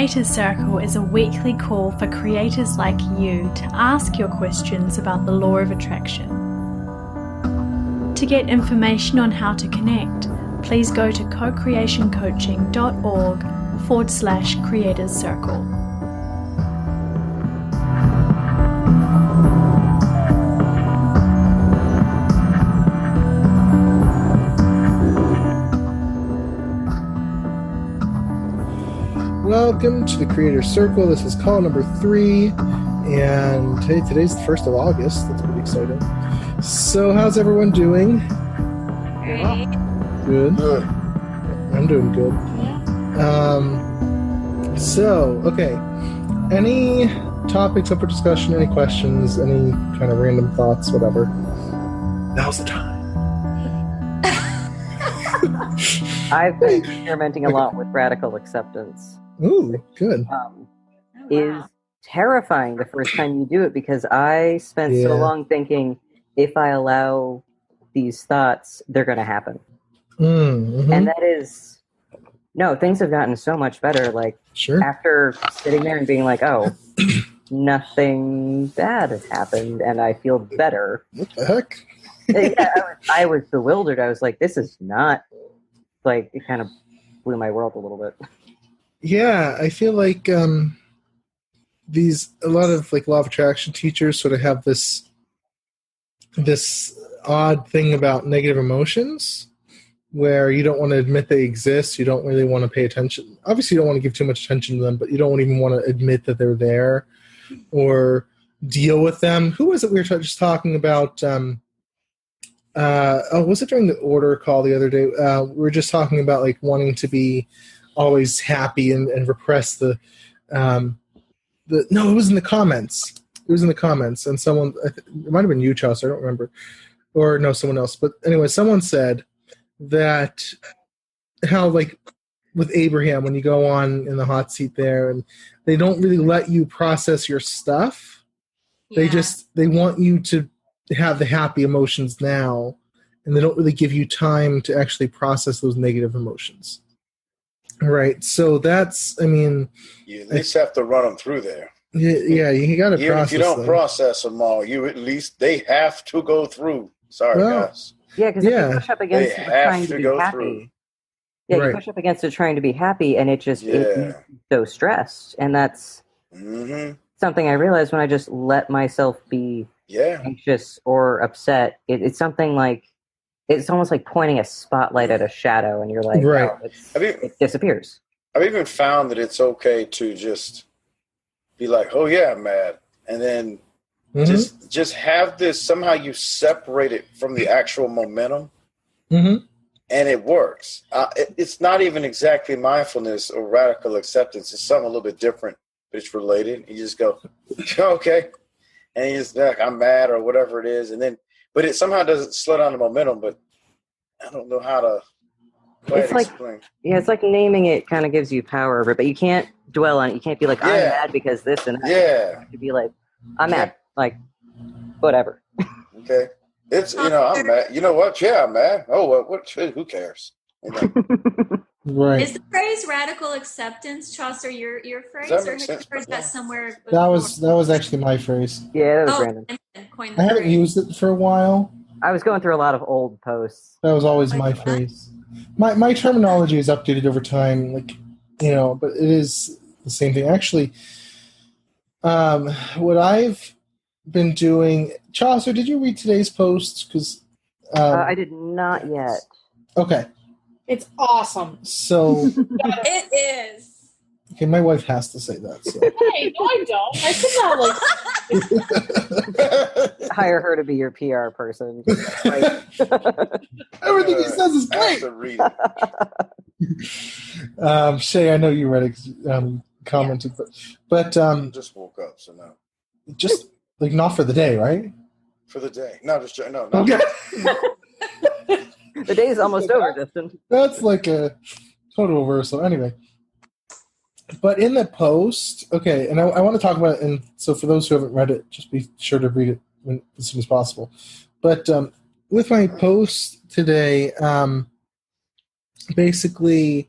Creators Circle is a weekly call for creators like you to ask your questions about the law of attraction. To get information on how to connect, please go to cocreationcoaching.org/Creators Circle. Welcome to the Creator Circle. This is call number 3, and today's the 1st of August. That's pretty exciting. So, how's everyone doing? Great. Good. I'm doing good. Okay. Any topics up for discussion? Any questions? Any kind of random thoughts? Whatever. Now's the time. I've been experimenting a lot with radical acceptance. Ooh, good. Is terrifying the first time you do it, because I spent so long thinking, if I allow these thoughts, they're going to happen. Mm-hmm. And that is, no, things have gotten so much better. Like, after sitting there and being like, oh, nothing bad has happened, and I feel better. What the heck? I was bewildered. I was like, this is not, like, it kind of blew my world a little bit. Yeah, I feel like a lot of like law of attraction teachers sort of have this odd thing about negative emotions, where you don't want to admit they exist. You don't really want to pay attention. Obviously, you don't want to give too much attention to them, but you don't even want to admit that they're there or deal with them. Who was it we were just talking about? Was it during the order call the other day? We were just talking about like wanting to be always happy and repress the no, it was in the comments. It was in the comments, and someone, it might have been you, Chelsea, I don't remember, or no, someone else. But anyway, someone said that how like with Abraham, when you go on in the hot seat there, and they don't really let you process your stuff. Yeah. They want you to have the happy emotions now, and they don't really give you time to actually process those negative emotions. Right. So that's, I mean, you at least have to run them through there. Yeah, you got to process them. If you don't process them all, they have to go through. Sorry, guys. Yeah, because if you push up against it trying to be happy. Through. Yeah, you push up against it trying to be happy, and it just makes you so stressed. And that's something I realized when I just let myself be anxious or upset. It's something like, it's almost like pointing a spotlight at a shadow, and you're like, oh, it disappears. I've even found that it's okay to just be like, oh yeah, I'm mad. And then just have this, somehow you separate it from the actual momentum. And it works. It's not even exactly mindfulness or radical acceptance. It's something a little bit different, but it's related. You just go, okay. And you just like, I'm mad or whatever it is. And then, but it somehow doesn't slow down the momentum, but I don't know how to explain. Yeah, it's like naming it kind of gives you power over it, but you can't dwell on it. You can't be like, I'm mad because this and that. Yeah. You be like, I'm mad. Like, whatever. Okay. It's, I'm mad. You know what? Yeah, I'm mad. Oh, what? Who cares? Right. Is the phrase radical acceptance, Chaucer, your phrase, or is that somewhere? That was actually my phrase. Yeah, that was random. I haven't used it for a while. I was going through a lot of old posts. That was always my phrase. My terminology is updated over time, but it is the same thing. Actually, what I've been doing, Chaucer, did you read today's post? Because I did not yet. Okay. It's awesome. So it is. Okay, my wife has to say that. So. Hey, no, I don't. I could not hire her to be your PR person. Everything he says is great. Shay, I know you read commented, but just woke up, so no. Just like not for the day, right? For the day, no. Okay. The day is almost over, Justin. That's like a total reversal. Anyway. But in the post, okay, and I want to talk about it, and so for those who haven't read it, just be sure to read it as soon as possible. But with my post today, basically,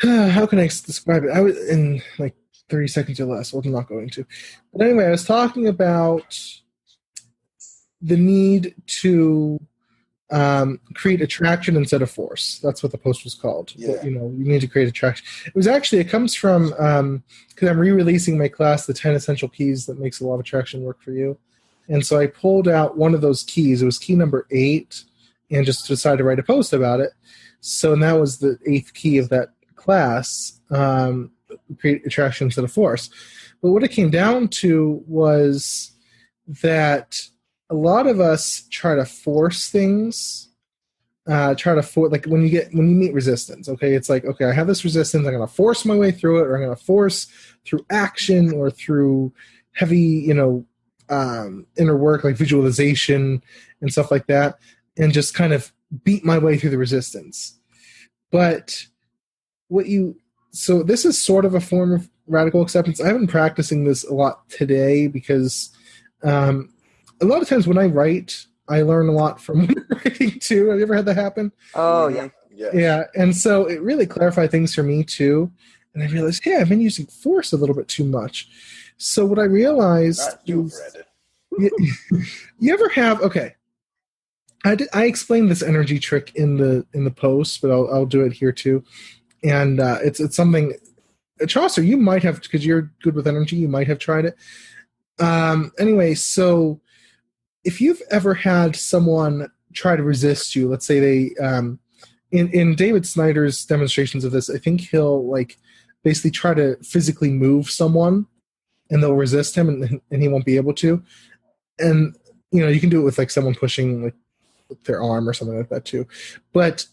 how can I describe it? I was in like 30 seconds or less. Well, I'm not going to. But anyway, I was talking about the need to create attraction instead of force. That's what the post was called. Yeah. But, you need to create attraction. It comes from, because I'm re-releasing my class, The 10 Essential Keys That Makes a Law of Attraction Work for You. And so I pulled out one of those keys. It was key number 8, and just decided to write a post about it. So, and that was the 8th key of that class, create attraction instead of force. But what it came down to was that a lot of us try to force things, like when you meet resistance, okay, it's like, okay, I have this resistance, I'm going to force my way through it, or I'm going to force through action or through heavy, inner work like visualization and stuff like that, and just kind of beat my way through the resistance. But so this is sort of a form of radical acceptance. I've been practicing this a lot today because a lot of times when I write, I learn a lot from writing too. Have you ever had that happen? Oh, yeah. Yeah, and so it really clarified things for me too. And I realized, hey, I've been using force a little bit too much. So what I realized is, you ever have, okay, I explained this energy trick in the post, but I'll do it here too. And it's something, Chaucer, you might have, because you're good with energy, you might have tried it. Anyway, so if you've ever had someone try to resist you, let's say they, in David Snyder's demonstrations of this, I think he'll like basically try to physically move someone, and they'll resist him, and he won't be able to. And you can do it with like someone pushing like with their arm or something like that too. But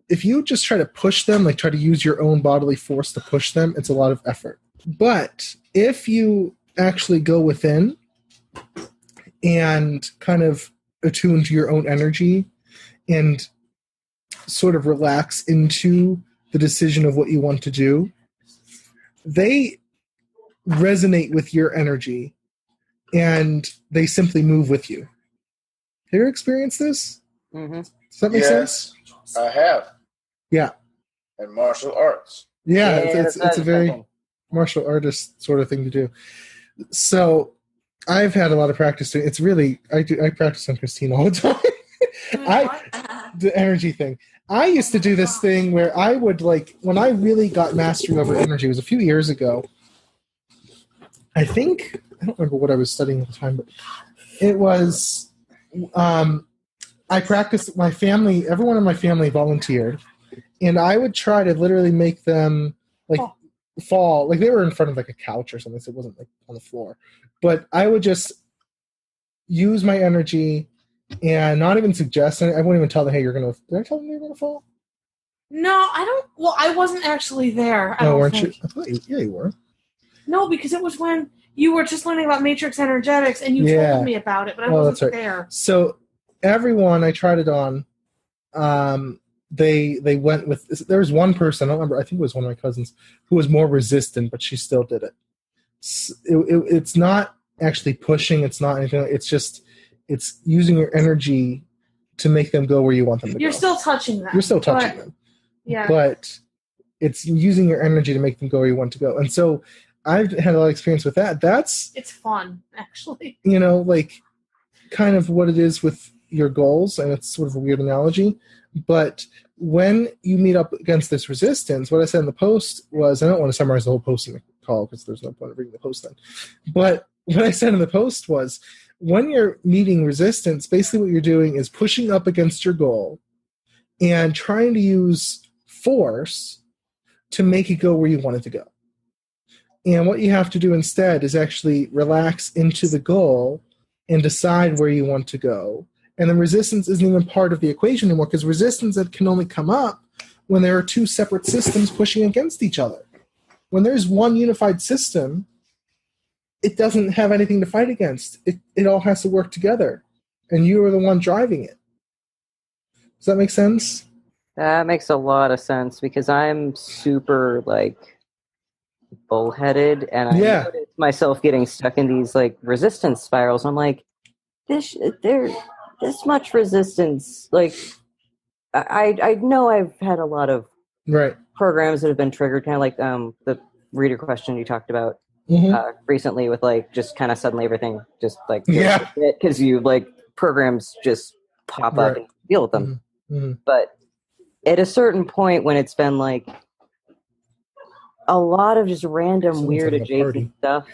if you just try to push them, like try to use your own bodily force to push them, it's a lot of effort. But if you actually go within and kind of attune to your own energy and sort of relax into the decision of what you want to do, they resonate with your energy and they simply move with you. Have you ever experienced this? Mm-hmm. Does that make sense? I have. Yeah. And martial arts. Yeah, it's a very martial artist sort of thing to do. So I've had a lot of practice doing. It's really I practice on Christine all the time. The energy thing. I used to do this thing where I would like when I really got mastery over energy. It was a few years ago. I think I don't remember what I was studying at the time, but it was. I practiced. My family, everyone in my family volunteered, and I would try to literally make them like fall, like they were in front of like a couch or something, so it wasn't like on the floor. But I would just use my energy and not even suggest. I wouldn't even tell them, "Hey, you're gonna." Did I tell them you're gonna fall? No, I don't. Well, I wasn't actually there. I don't weren't think. you? I thought you were. No, because it was when you were just learning about matrix energetics, and you told me about it, but I wasn't there. So everyone I tried it on, they went with. There was one person, I don't remember. I think it was one of my cousins who was more resistant, but she still did it. It's not actually pushing. It's not anything. It's just it's using your energy to make them go where you want them to go. You're still touching them. You're still touching them. Yeah. But it's using your energy to make them go where you want to go. And so I've had a lot of experience with that. It's fun, actually. Like kind of what it is with your goals, and it's sort of a weird analogy. But when you meet up against this resistance, what I said in the post was, I don't want to summarize the whole post in the call because there's no point of reading the post then. But what I said in the post was, when you're meeting resistance, basically what you're doing is pushing up against your goal and trying to use force to make it go where you want it to go. And what you have to do instead is actually relax into the goal and decide where you want to go. And then resistance isn't even part of the equation anymore, because resistance can only come up when there are two separate systems pushing against each other. When there's one unified system, it doesn't have anything to fight against. It all has to work together. And you are the one driving it. Does that make sense? That makes a lot of sense, because I'm super, bullheaded, and I notice myself getting stuck in these, resistance spirals. I'm like, this much resistance. I know I've had a lot of Right. programs that have been triggered, kind of like the reader question you talked about recently with like just kind of suddenly everything just like because you like programs just pop up and deal with them. But at a certain point when it's been like a lot of just random weird adjacent stuff.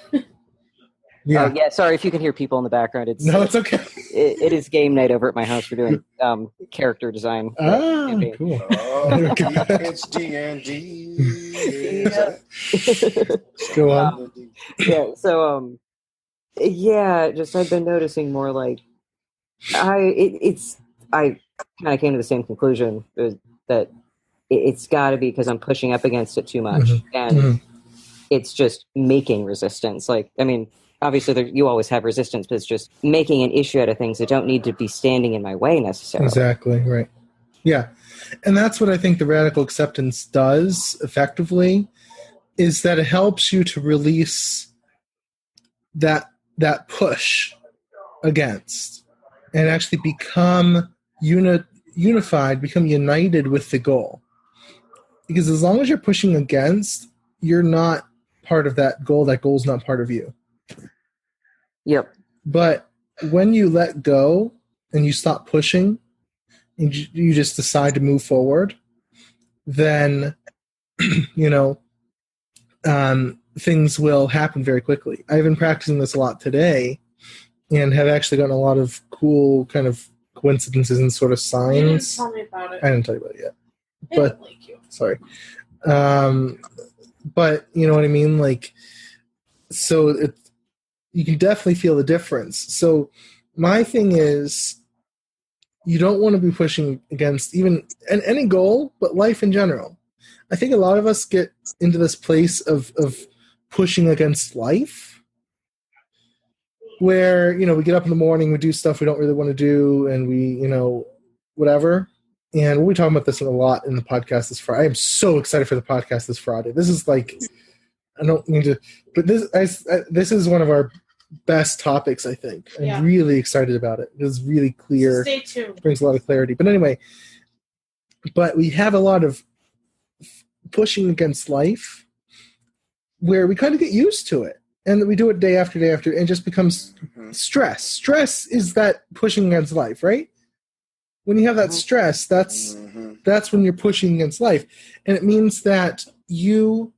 Yeah. Oh, yeah. Sorry if you can hear people in the background. It's okay. It is game night over at my house. We're doing character design. Cool. It's D&D. Go on. Yeah. So just I've been noticing more like I kind of came to the same conclusion that it's got to be because I'm pushing up against it too much, and it's just making resistance. Like, I mean, obviously you always have resistance, but it's just making an issue out of things that don't need to be standing in my way necessarily. Exactly, right. Yeah. And that's what I think the radical acceptance does effectively, is that it helps you to release that push against and actually become unified, become united with the goal. Because as long as you're pushing against, you're not part of that goal. That goal's not part of you. Yep. But when you let go and you stop pushing and you just decide to move forward, then, things will happen very quickly. I've been practicing this a lot today and have actually gotten a lot of cool kind of coincidences and sort of signs. You didn't tell me about it. I didn't tell you about it yet. I don't like you. Sorry. But you know what I mean? Like, so you can definitely feel the difference. So my thing is, you don't want to be pushing against even any goal, but life in general. I think a lot of us get into this place of pushing against life where, we get up in the morning, we do stuff we don't really want to do, and we, whatever. And we'll be talking about this a lot in the podcast this Friday. I am so excited for the podcast this Friday. This is like, I don't mean to, but this is one of our best topics, I think. I'm really excited about it. It's really clear. Stay tuned. Brings a lot of clarity. But anyway, we have a lot of pushing against life where we kind of get used to it. And we do it day after day after, and it just becomes stress. Stress is that pushing against life, right? When you have that stress, that's when you're pushing against life. And it means that you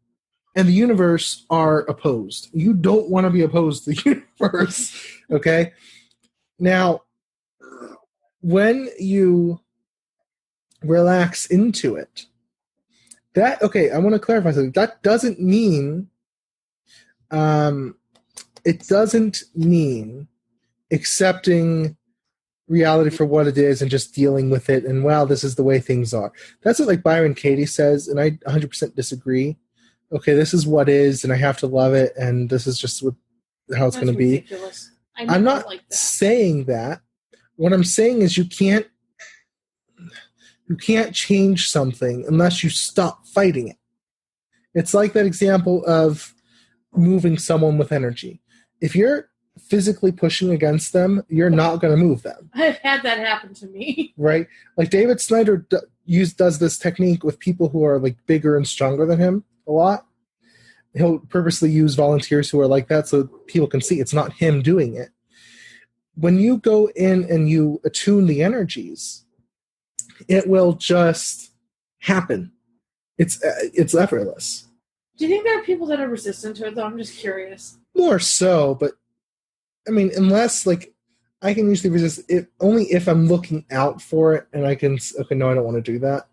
and the universe are opposed. You don't want to be opposed to the universe, okay? Now, when you relax into it, I want to clarify something. That doesn't mean, it doesn't mean accepting reality for what it is and just dealing with it and, wow, this is the way things are. That's what like Byron Katie says, and I 100% disagree. Okay, this is what is, and I have to love it, and this is just how it's going to be. I'm not saying that. What I'm saying is you can't change something unless you stop fighting it. It's like that example of moving someone with energy. If you're physically pushing against them, you're not going to move them. I've had that happen to me. Right? Like David Snyder does this technique with people who are like bigger and stronger than him a lot. He'll purposely use volunteers who are like that so people can see it's not him doing it. When you go in and you attune the energies, it will just happen. It's effortless. Do you think there are people that are resistant to it, though? I'm just curious. More so, but I mean, unless like I can usually resist it only if I'm looking out for it and I can, okay, no, I don't want to do that.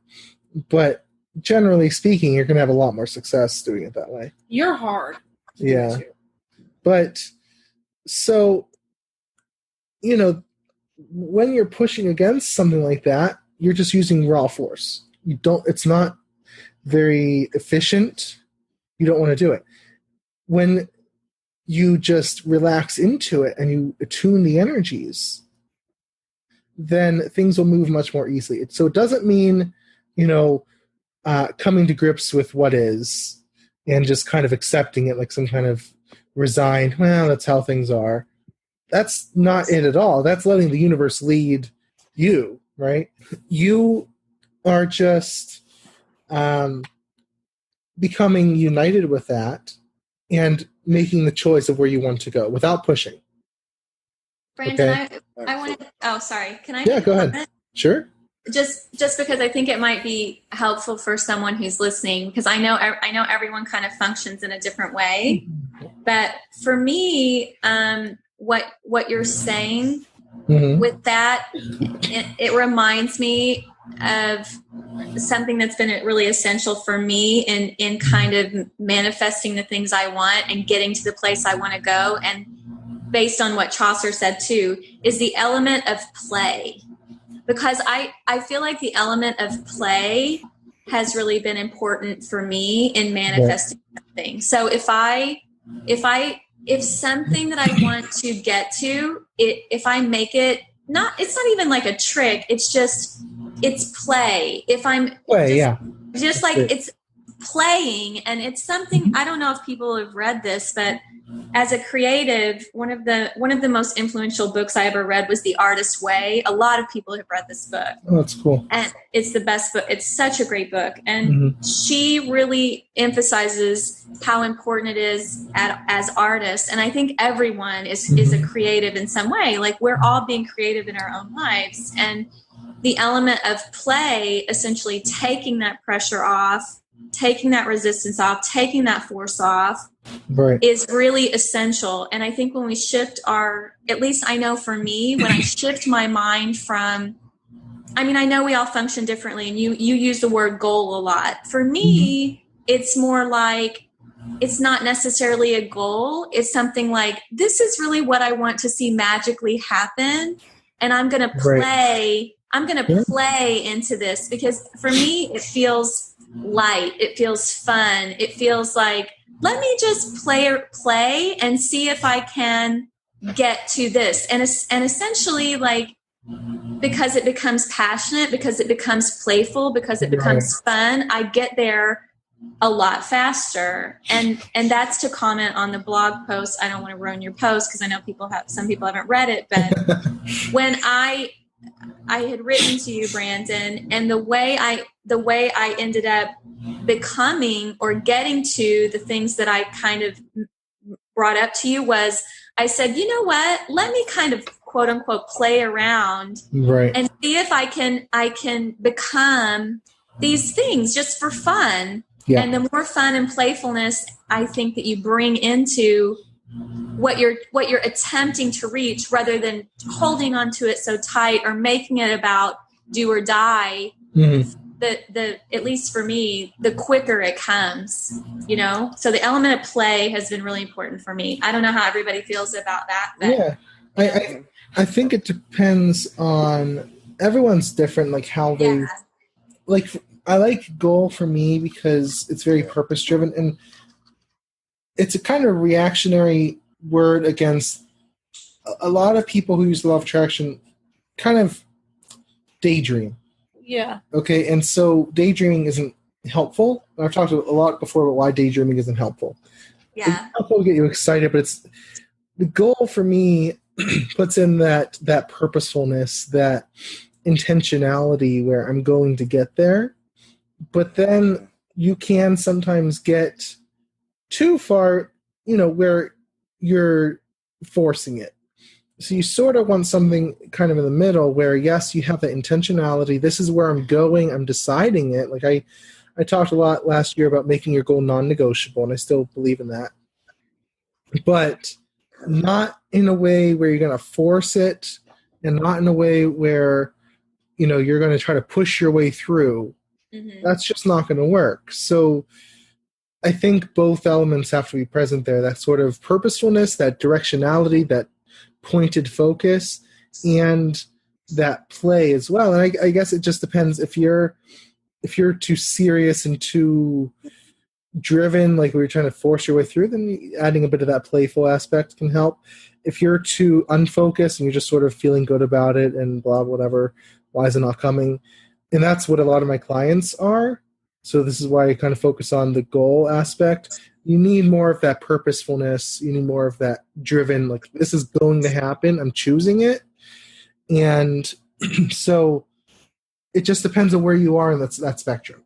But generally speaking, you're going to have a lot more success doing it that way. You're hard. Yeah. But so, when you're pushing against something like that, you're just using raw force. It's not very efficient. You don't want to do it. When you just relax into it and you attune the energies, then things will move much more easily. So it doesn't mean, coming to grips with what is and just kind of accepting it like some kind of resigned, well, that's how things are. That's not it at all. That's letting the universe lead you, right? You are just becoming united with that and making the choice of where you want to go without pushing. Brandon, Okay? I want to. Oh, sorry. Can I? Yeah, go ahead. Sure. Just because I think it might be helpful for someone who's listening, because I know everyone kind of functions in a different way, but for me, what you're saying with that, it reminds me of something that's been really essential for me in kind of manifesting the things I want and getting to the place I want to go. And based on what Chaucer said too, is the element of play. Because I feel like the element of play has really been important for me in manifesting something. So if something that I want to get to, if I make it, it's not even like a trick. It's play. If I'm just like it's playing, and it's something, I don't know if people have read this, but as a creative, one of the most influential books I ever read was The Artist's Way. A lot of people have read this book. Oh, that's cool. And it's the best book. It's such a great book. And she really emphasizes how important it is as artists. And I think everyone is a creative in some way. Like, we're all being creative in our own lives. And the element of play, essentially taking that pressure off, taking that resistance off, taking that force off, is really essential. And I think when we shift at least I know for me, when I shift my mind from, I mean, I know we all function differently, and you use the word goal a lot. For me, it's more like, it's not necessarily a goal. It's something like, this is really what I want to see magically happen. And I'm going to play. I'm going to play into this, because for me, it feels light. It feels fun. It feels like, let me just play and see if I can get to this. And essentially, like, because it becomes passionate, because it becomes playful, because it becomes fun, I get there a lot faster. And that's to comment on the blog post. I don't want to ruin your post, because I know some people haven't read it, but when I had written to you, Brandon, and the way I ended up becoming or getting to the things that I kind of brought up to you was, I said, you know what, let me kind of quote unquote play around and see if I can become these things just for fun. Yeah. And the more fun and playfulness I think that you bring into what you're attempting to reach, rather than holding onto it so tight or making it about do or die, at least for me, the quicker it comes, so the element of play has been really important for me. I don't know how everybody feels about that, but I think it depends on, everyone's different, like how they like. I like goal for me because it's very purpose driven, and it's a kind of reactionary word against a lot of people who use the law of attraction kind of daydream. Yeah. Okay, and so daydreaming isn't helpful. I've talked a lot before about why daydreaming isn't helpful. Yeah. It's helpful to get you excited, but it's the goal for me puts in that purposefulness, that intentionality where I'm going to get there. But then you can sometimes get too far, where you're forcing it. So you sort of want something kind of in the middle where, yes, you have that intentionality. This is where I'm going. I'm deciding it. Like I talked a lot last year about making your goal non-negotiable, and I still believe in that. But not in a way where you're going to force it, and not in a way where, you're going to try to push your way through. That's just not going to work. So I think both elements have to be present there. That sort of purposefulness, that directionality, that pointed focus, and that play as well. And I guess it just depends. If you're too serious and too driven, like we were trying to force your way through, then adding a bit of that playful aspect can help. If you're too unfocused and you're just sort of feeling good about it and blah, whatever, why is it not coming? And that's what a lot of my clients are. So this is why I kind of focus on the goal aspect. You need more of that purposefulness. You need more of that driven, like, this is going to happen. I'm choosing it. And so it just depends on where you are in that spectrum.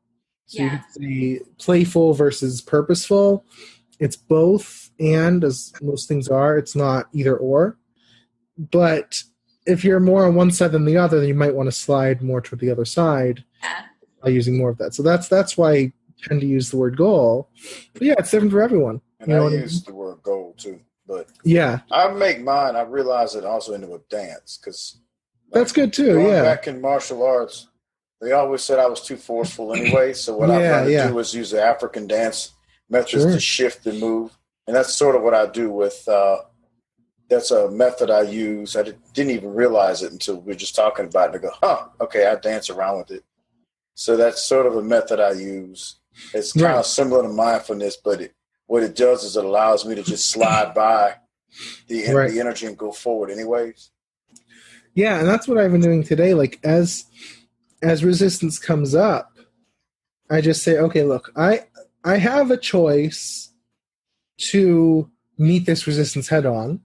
So you could say playful versus purposeful. It's both, and as most things are, it's not either or. But if you're more on one side than the other, then you might want to slide more toward the other side by using more of that. So that's why I tend to use the word goal. But yeah, it's different for everyone. And I use the word goal too. But I make mine. I realize it also into a dance because that's good too. Back in martial arts, they always said I was too forceful anyway. So what I've learned to do is use the African dance methods to shift and move, and that's sort of what I do with. That's a method I use. I didn't even realize it until we were just talking about it. I go, okay, I dance around with it. So that's sort of a method I use. It's kind of similar to mindfulness, but what it does is it allows me to just slide by the energy and go forward anyways. Yeah, and that's what I've been doing today. Like as resistance comes up, I just say, okay, look, I have a choice to meet this resistance head on,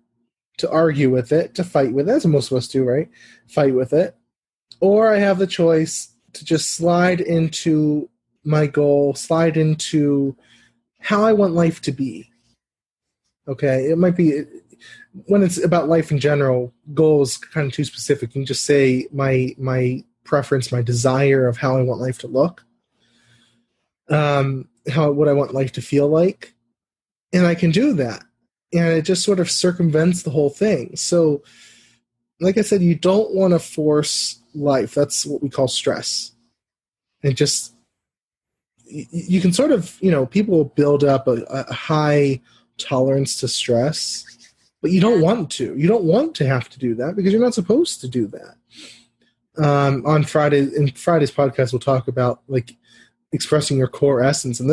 to argue with it, to fight with it, as most of us do, right? Fight with it. Or I have the choice to just slide into my goal, slide into how I want life to be. Okay, it might be, when it's about life in general, goal is kind of too specific. You can just say my preference, my desire of how I want life to look, what I want life to feel like, and I can do that. And it just sort of circumvents the whole thing. So, like I said, you don't want to force life. That's what we call stress. And just, you can sort of, people build up a high tolerance to stress, but you don't want to. You don't want to have to do that because you're not supposed to do that. In Friday's podcast, we'll talk about like expressing your core essence. And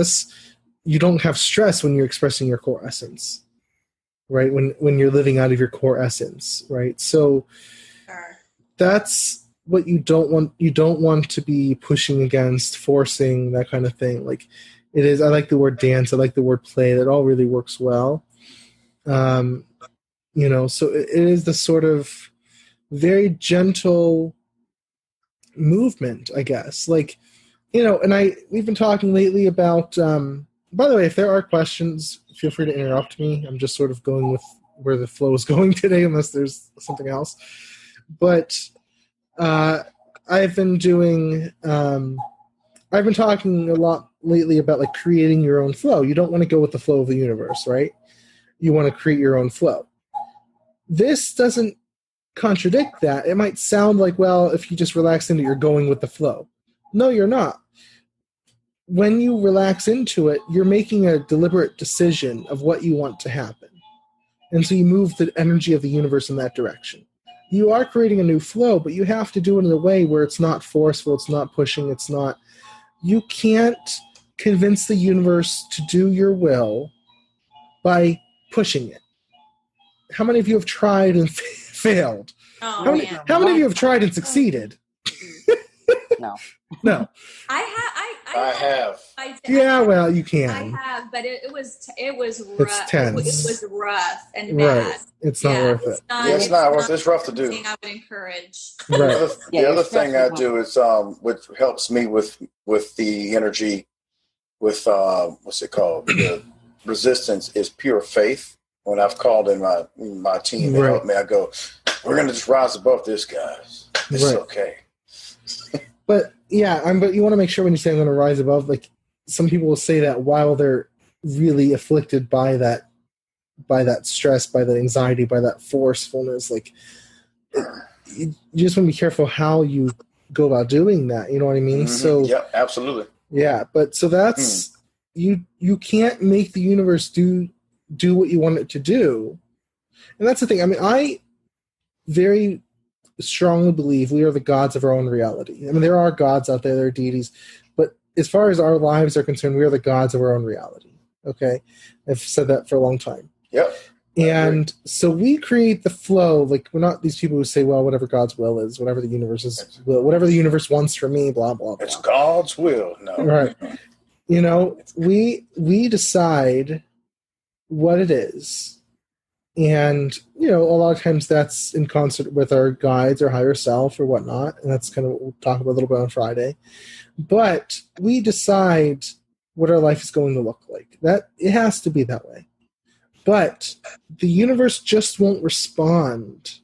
you don't have stress when you're expressing your core essence. Right, when you're living out of your core essence, right? So that's what you don't want. You don't want to be pushing against, forcing, that kind of thing. Like it is. I like the word dance. I like the word play. That all really works well. So it is the sort of very gentle movement, I guess. Like, and we've been talking lately about. By the way, if there are questions, feel free to interrupt me. I'm just sort of going with where the flow is going today, unless there's something else. But I've been talking a lot lately about like creating your own flow. You don't want to go with the flow of the universe, right? You want to create your own flow. This doesn't contradict that. It might sound like, well, if you just relax into it, you're going with the flow. No, you're not. When you relax into it, you're making a deliberate decision of what you want to happen. And so you move the energy of the universe in that direction. You are creating a new flow, but you have to do it in a way where it's not forceful, it's not pushing, you can't convince the universe to do your will by pushing it. How many of you have tried and failed? Oh, how many of you have tried and succeeded? No. I have. Well, you can. I have, but it was rough. It's tense. It was rough and bad. Right. It's not worth it. It's not worth it. It's rough to do. I would encourage. Right. The other thing I do is what helps me with the energy, with what's it called? The resistance is pure faith. When I've called in my team to help me, I go, we're going to just rise above this, guys. It's okay. But but you want to make sure when you say I'm going to rise above, like some people will say that while they're really afflicted by that stress, by the anxiety, by that forcefulness, like you just want to be careful how you go about doing that. You know what I mean? Mm-hmm. So yeah, absolutely. Yeah, but so that's you can't make the universe do what you want it to do, and that's the thing. I mean, I very strongly believe we are the gods of our own reality. I mean, there are gods out there, there are deities, but as far as our lives are concerned, we are the gods of our own reality. Okay? I've said that for a long time. Yep. And so we create the flow. Like, we're not these people who say, well, whatever God's will is, whatever the universe whatever the universe wants for me, blah, blah, blah. It's God's will. No. Right. We decide what it is. And a lot of times that's in concert with our guides or higher self or whatnot, and that's kind of what we'll talk about a little bit on Friday. But we decide what our life is going to look like. That it has to be that way. But the universe just won't respond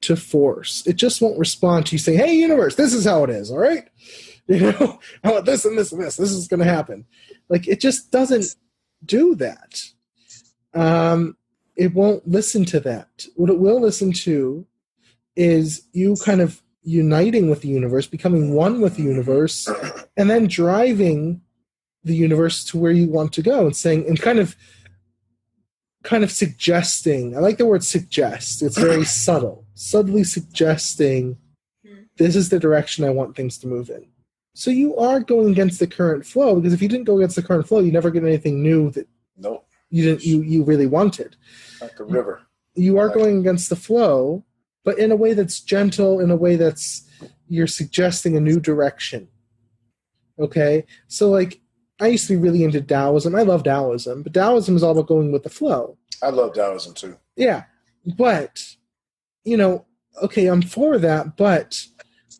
to force. It just won't respond to you saying, "Hey, universe, this is how it is, all right? I want this and this and this. This is going to happen." Like, it just doesn't do that. It won't listen to that. What it will listen to is you kind of uniting with the universe, becoming one with the universe, and then driving the universe to where you want to go, and saying, and kind of suggesting. I like the word suggest. It's very subtly suggesting, this is the direction I want things to move in. So you are going against the current flow, because if you didn't go against the current flow, you never get anything new that you really wanted. Like a river. You are going against the flow, but in a way that's gentle, in a way that's, you're suggesting a new direction. Okay? So, like, I used to be really into Taoism. I love Taoism, but Taoism is all about going with the flow. I love Taoism too. Yeah. But, okay, I'm for that, but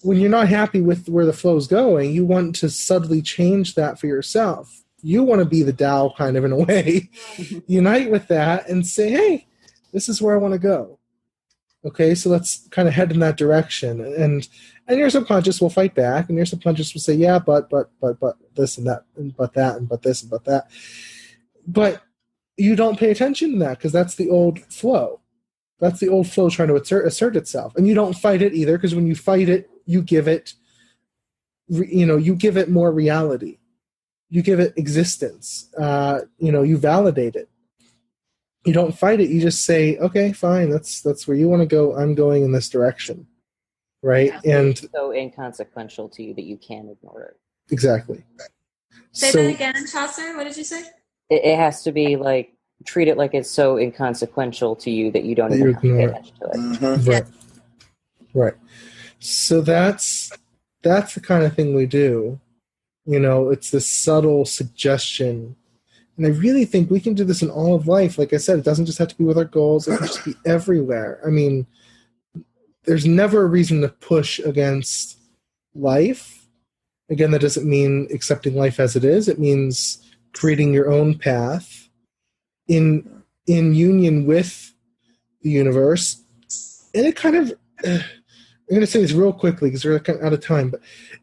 when you're not happy with where the flow's going, you want to subtly change that for yourself. You want to be the Tao kind of, in a way. Unite with that and say, hey, this is where I want to go. Okay, so let's kind of head in that direction. And your subconscious will fight back, and your subconscious will say, yeah, but this and that, and but that, and but this, and but that. But you don't pay attention to that, because that's the old flow. That's the old flow trying to assert itself. And you don't fight it either, because when you fight it, you give it, you give it more reality. You give it existence. You validate it. You don't fight it. You just say, okay, fine. That's where you want to go. I'm going in this direction. Right. Yeah, and it's so inconsequential to you that you can't ignore it. Exactly. Say that again, Chaucer. What did you say? It has to be like, treat it like it's so inconsequential to you that you don't even have to pay attention to it. Mm-hmm. Right. Right. So that's the kind of thing we do. It's this subtle suggestion. And I really think we can do this in all of life. Like I said, it doesn't just have to be with our goals. It can just be everywhere. I mean, there's never a reason to push against life. Again, that doesn't mean accepting life as it is. It means creating your own path in union with the universe. And it kind of... I'm going to say this real quickly because we're kind of out of time, but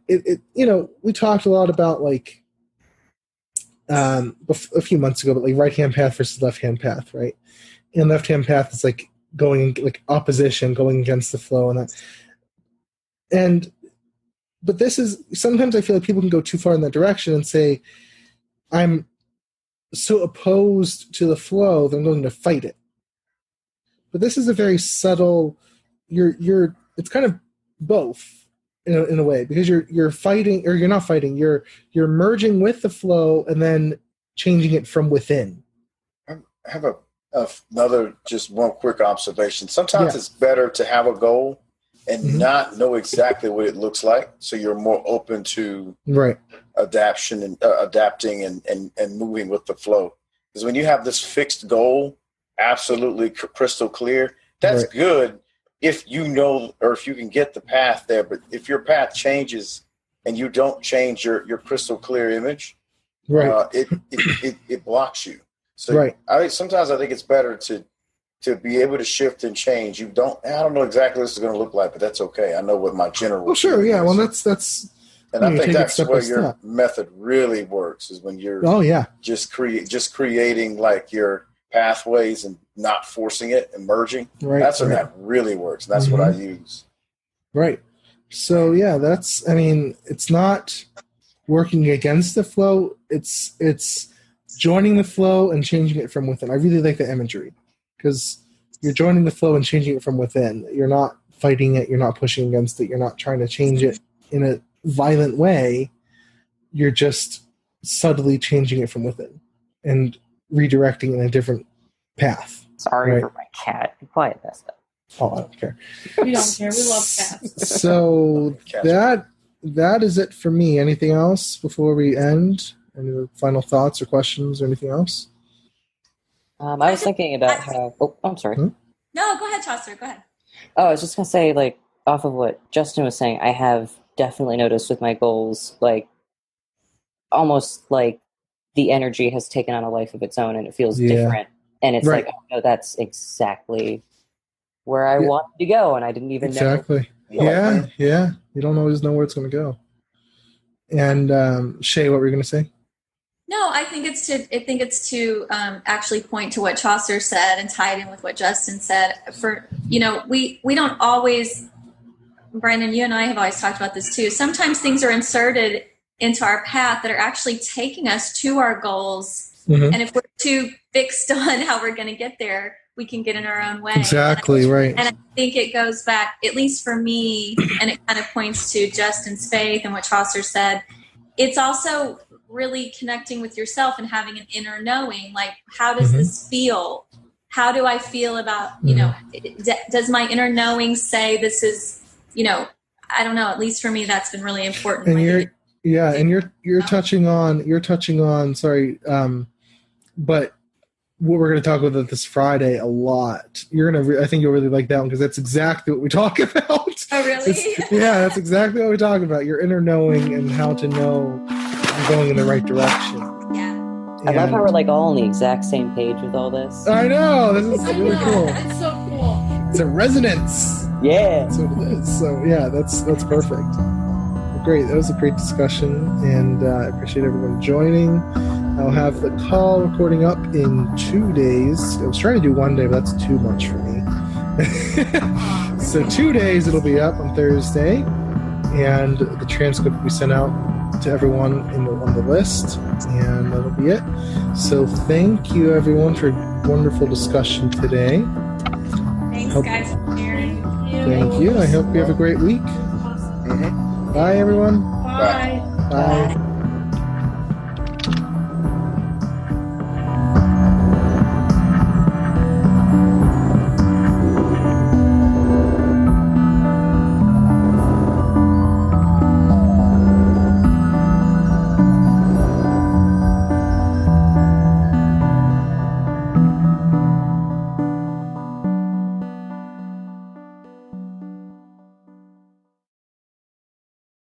we talked a lot about, like, a few months ago, but like right-hand path versus left-hand path, right? And left-hand path is like going like opposition, going against the flow, and that. But this is, sometimes I feel like people can go too far in that direction and say, I'm so opposed to the flow that I'm going to fight it. But this is a very subtle. It's kind of both in a way, because you're fighting, or you're not fighting. You're merging with the flow and then changing it from within. I have another just one quick observation. Sometimes it's better to have a goal and not know exactly what it looks like, so you're more open to adapting and moving with the flow. Because when you have this fixed goal, absolutely crystal clear, that's good. If you know, or if you can get the path there, but if your path changes and you don't change your crystal clear image, it blocks you. So sometimes I think it's better to be able to shift and change. I don't know exactly what this is going to look like, but that's okay. I know what my general. Well, sure, yeah. Well, that's. And I think that's where your method really works, is when you're just creating like your pathways and not forcing it and merging. That's when that really works. That's what I use. Right. So it's not working against the flow. It's joining the flow and changing it from within. I really like the imagery, because you're joining the flow and changing it from within. You're not fighting it. You're not pushing against it. You're not trying to change it in a violent way. You're just subtly changing it from within and redirecting in a different path. Sorry for my cat. Be quiet, Vesta. Oh, I don't care. We don't care. We love cats. So that is it for me. Anything else before we end? Any final thoughts or questions or anything else? I was thinking about how... Oh, I'm sorry. No, go ahead, Chaucer. Go ahead. Oh, I was just going to say, like, off of what Justin was saying, I have definitely noticed with my goals, like, almost like the energy has taken on a life of its own and it feels different. And it's like, oh, no, that's exactly where I wanted to go. And I didn't even know. Exactly. Yeah. You don't always know where it's going to go. And Shay, what were you going to say? No, I think it's to actually point to what Chaucer said and tie it in with what Justin said. For we don't always, Brandon, you and I have always talked about this too. Sometimes things are inserted into our path that are actually taking us to our goals, and if we're too fixed on how we're going to get there, we can get in our own way. Exactly, right. And I think it goes back, at least for me, and it kind of points to Justin's faith and what Chaucer said. It's also really connecting with yourself and having an inner knowing, like, how does this feel? How do I feel about, does my inner knowing say this is, I don't know, at least for me, that's been really important. And you're touching on, sorry, but what we're going to talk about this Friday a lot. I think you'll really like that one, because that's exactly what we talk about. Oh, really? That's exactly what we talk about. Your inner knowing and how to know you're going in the right direction. Yeah. I love how we're like all on the exact same page with all this. I know. This is really cool. That's so cool. It's a resonance. Yeah. That's what it is. So yeah, that's perfect. Well, great. That was a great discussion, and I appreciate everyone joining. I'll have the call recording up in 2 days. I was trying to do 1 day, but that's too much for me. So 2 days it'll be up on Thursday, and the transcript will be sent out to everyone on the list, and that'll be it. So thank you, everyone, for a wonderful discussion today. Thanks, guys, for sharing. Thank you. I hope you have a great week. Awesome. Bye, everyone. Bye. Bye.